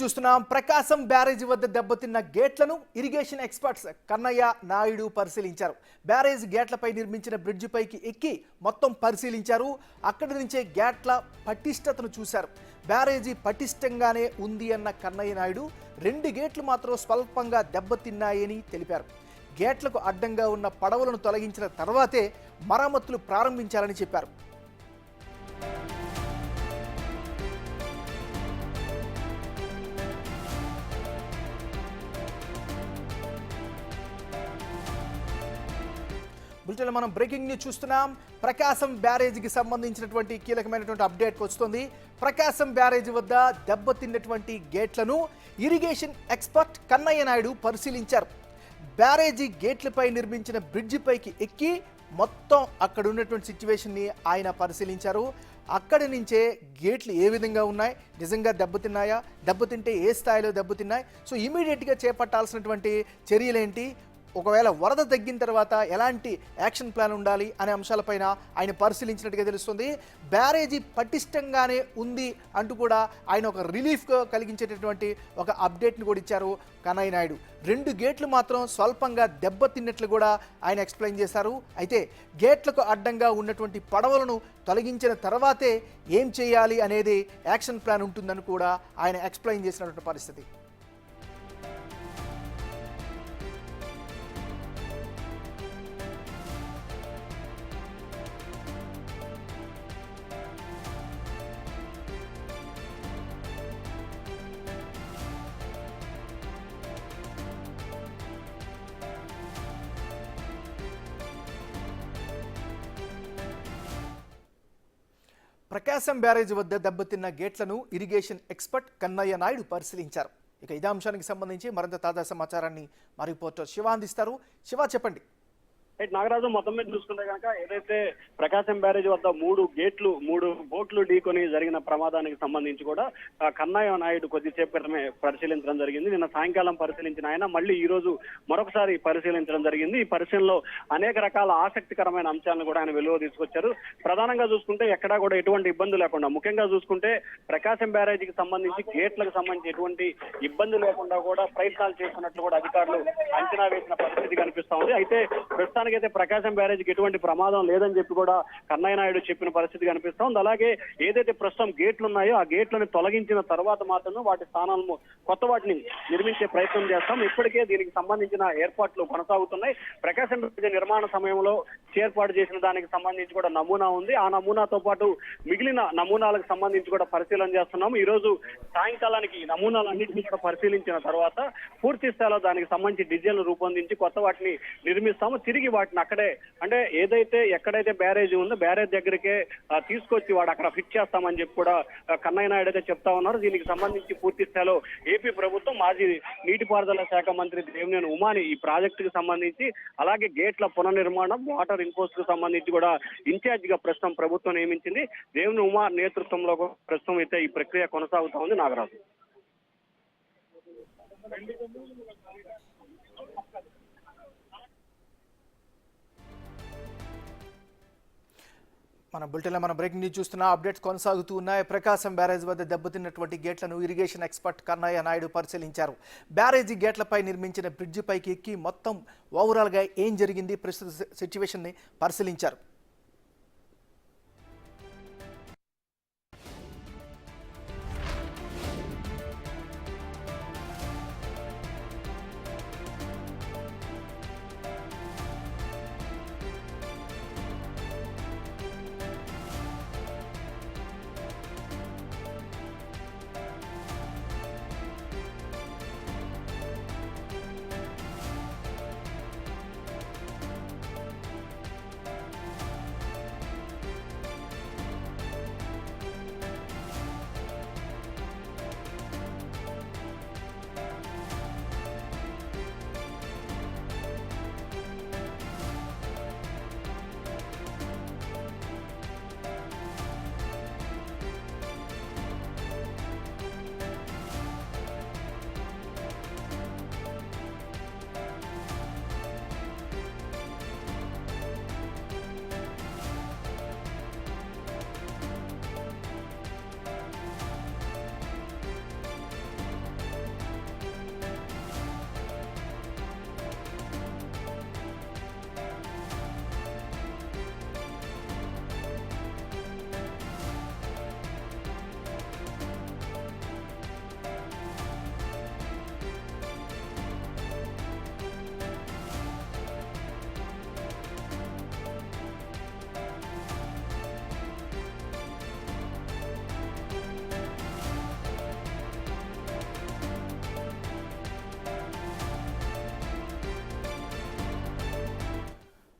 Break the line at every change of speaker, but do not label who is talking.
చూస్తున్నాం. ప్రకాశం బ్యారేజీ వద్ద దెబ్బతిన్న గేట్లను ఇరిగేషన్ ఎక్స్పర్ట్స్ కన్నయ్య నాయుడు పరిశీలించారు. బ్యారేజ్ గేట్లపై నిర్మించిన బ్రిడ్జి పైకి ఎక్కి మొత్తం పరిశీలించారు. అక్కడి నుంచే గేట్ల పటిష్టతను చూశారు. బ్యారేజీ పటిష్టంగానే ఉంది అన్న కన్నయ్య నాయుడు 2 గేట్లు మాత్రం స్వల్పంగా దెబ్బతిన్నాయని తెలిపారు. గేట్లకు అడ్డంగా ఉన్న పడవలను తొలగించిన తర్వాతే మరమ్మతులు ప్రారంభించాలని చెప్పారు. బులెటిన్లో మనం బ్రేకింగ్ న్యూస్ చూస్తున్నాం. ప్రకాశం బ్యారేజీకి సంబంధించినటువంటి కీలకమైనటువంటి అప్డేట్ వస్తుంది. ప్రకాశం బ్యారేజీ వద్ద దెబ్బతిన్నటువంటి గేట్లను ఇరిగేషన్ ఎక్స్పర్ట్ కన్నయ్య నాయుడు పరిశీలించారు. బ్యారేజీ గేట్లపై నిర్మించిన బ్రిడ్జి పైకి ఎక్కి మొత్తం అక్కడ ఉన్నటువంటి సిచ్యువేషన్ని ఆయన పరిశీలించారు. అక్కడి నుంచే గేట్లు ఏ విధంగా ఉన్నాయి, నిజంగా దెబ్బతిన్నాయా, దెబ్బతింటే ఏ స్థాయిలో దెబ్బతిన్నాయి, సో ఇమీడియట్గా చేపట్టాల్సినటువంటి చర్యలేంటి, ఒకవేళ వరద తగ్గిన తర్వాత ఎలాంటి యాక్షన్ ప్లాన్ ఉండాలి అనే అంశాలపైన ఆయన పరిశీలించినట్టుగా తెలుస్తుంది. బ్యారేజీ పటిష్టంగానే ఉంది అంటూ కూడా ఆయన ఒక రిలీఫ్ కలిగించేటటువంటి ఒక అప్డేట్ని కూడా ఇచ్చారు కన్నయ్య నాయుడు. 2 గేట్లు మాత్రం స్వల్పంగా దెబ్బతిన్నట్లు కూడా ఆయన ఎక్స్ప్లెయిన్ చేశారు. అయితే గేట్లకు అడ్డంగా ఉన్నటువంటి పడవలను తొలగించిన తర్వాతే ఏం చేయాలి అనేది యాక్షన్ ప్లాన్ ఉంటుందని కూడా ఆయన ఎక్స్ప్లెయిన్ చేసినటువంటి పరిస్థితి. ప్రకాశం బ్యారేజ్ వద్ద దెబ్బతిన్న గేట్లను ఇరిగేషన్ ఎక్స్పర్ట్ కన్నయ్య నాయుడు పరిశీలించారు. ఇక ఇదే అంశానికి సంబంధించి మరింత తాజా సమాచారాన్ని మా రిపోర్టర్ శివ అందిస్తారు. శివ, చెప్పండి.
నాగరాజు, మొత్తం మీద చూసుకుంటే కనుక ఏదైతే ప్రకాశం బ్యారేజ్ వద్ద 3 బోట్లు ఢీకొని జరిగిన ప్రమాదానికి సంబంధించి కూడా కన్నయ్య నాయుడు కొద్దిసేపు క్రితమే పరిశీలించడం జరిగింది. నిన్న సాయంకాలం పరిశీలించిన ఆయన మళ్ళీ ఈ రోజు మరొకసారి పరిశీలించడం జరిగింది. ఈ పరిశీలనలో అనేక రకాల ఆసక్తికరమైన అంశాలను కూడా ఆయన వెలువ తీసుకొచ్చారు. ప్రధానంగా చూసుకుంటే ఎక్కడా కూడా ఎటువంటి ఇబ్బంది లేకుండా, ముఖ్యంగా చూసుకుంటే ప్రకాశం బ్యారేజీకి సంబంధించి గేట్లకు సంబంధించి ఎటువంటి ఇబ్బంది లేకుండా కూడా ప్రయత్నాలు చేస్తున్నట్లు కూడా అధికారులు అంచనా వేసిన పరిస్థితి కనిపిస్తా ఉంది. అయితే ప్రస్తుతానికి అయితే ప్రకాశం బ్యారేజీకి ఎటువంటి ప్రమాదం లేదని చెప్పి కూడా కన్నయ్య నాయుడు చెప్పిన పరిస్థితి కనిపిస్తా ఉంది. అలాగే ఏదైతే ప్రస్తుతం గేట్లు ఉన్నాయో ఆ గేట్లను తొలగించిన తర్వాత మాత్రమే వాటి స్థానాలను కొత్త వాటిని నిర్మించే ప్రయత్నం చేస్తాం. ఇప్పటికే దీనికి సంబంధించిన ఏర్పాట్లు కొనసాగుతున్నాయి. ప్రకాశం బ్యారేజీ నిర్మాణ సమయంలో ఏర్పాటు చేసిన దానికి సంబంధించి కూడా నమూనా ఉంది. ఆ నమూనాతో పాటు మిగిలిన నమూనాలకు సంబంధించి కూడా పరిశీలన చేస్తున్నాము. ఈ రోజు సాయంకాలానికి నమూనాలన్నింటినీ కూడా పరిశీలించిన తర్వాత పూర్తి స్థాయిలో దానికి సంబంధించి డిజైన్లు రూపొందించి కొత్త వాటిని నిర్మిస్తాము. తిరిగి వాటిని అక్కడే, అంటే ఎక్కడైతే బ్యారేజ్ ఉందో బ్యారేజ్ దగ్గరికే తీసుకొచ్చి వాడు అక్కడ ఫిట్ చేస్తామని చెప్పి కూడా కన్నయ్య నాయుడు అయితే చెప్తా ఉన్నారు. దీనికి సంబంధించి పూర్తి స్థాయిలో ఏపీ ప్రభుత్వం మాజీ నీటిపారుదల శాఖ మంత్రి దేవినేని ఉమాని ఈ ప్రాజెక్టుకు సంబంధించి, అలాగే గేట్ల పునర్నిర్మాణం, వాటర్ ఇన్పోస్ట్ కు సంబంధించి కూడా ఇన్ఛార్జ్ గా ప్రస్తుతం ప్రభుత్వం నియమించింది. దేవినేని ఉమా నేతృత్వంలో ప్రస్తుతం అయితే ఈ ప్రక్రియ కొనసాగుతా ఉంది. నాగరాజు,
మన బులెటిన్లో మనం బ్రేకింగ్ న్యూస్ చూస్తున్నా. అప్డేట్స్ కొనసాగుతూ ఉన్నాయి. ప్రకాశం బ్యారేజ్ వద్ద దెబ్బతిన్నటువంటి గేట్లను ఇరిగేషన్ ఎక్స్పర్ట్ కన్నయ్య నాయుడు పరిశీలించారు. బ్యారేజీ గేట్లపై నిర్మించిన బ్రిడ్జి పైకి ఎక్కి మొత్తం ఓవరాల్గా ఏం జరిగింది, ప్రస్తుత సిచ్యువేషన్ని పరిశీలించారు.